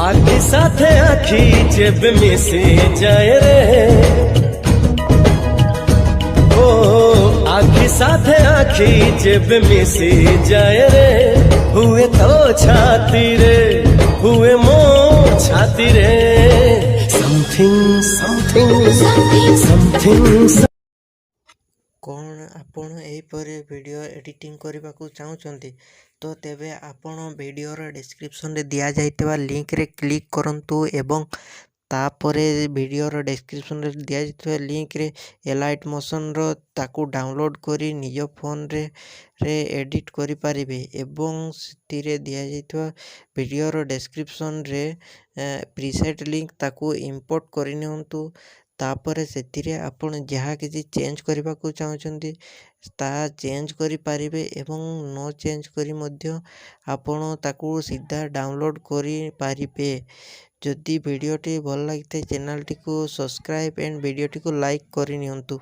आखि साथे आखि जेब मिसे जाए रे ओ आखि साथे आखि जेब मिसे जाए रे हुए तो छाती रे हुए मो छाती रे समथिंग समथिंग समथिंग कौन आपण एहीपरि वीडियो एडिटिंग करने को चाहते तो तेबे आपण वीडियोर डिस्क्रिप्शन रे दिया जाइतबा लिंक रे क्लिक करंतु एवं तापरे वीडियोर डिस्क्रिप्शन रे दिया जाइतबा लिंक रे एलाइट मोशन रो ताकू डाउनलोड करी निज फोन रे एडिट करि पारिबे एवं सितिरे दिया जाइतबा वीडियोर डिस्क्रिप्शन रे प्रीसेट लिंक ताकू इंपोर्ट करि नियंतु तापर से आपण जहाँ किसी चेंज करने को चाहते ता चेंज करि पारिबे एवं न चेंज करी मध्य आपण ताकू सीधा डाउनलोड करि पारिबे। जदि वीडियोटी भल लगी चैनल टी को सब्सक्राइब एंड वीडियोटी को लाइक करि नियंतु।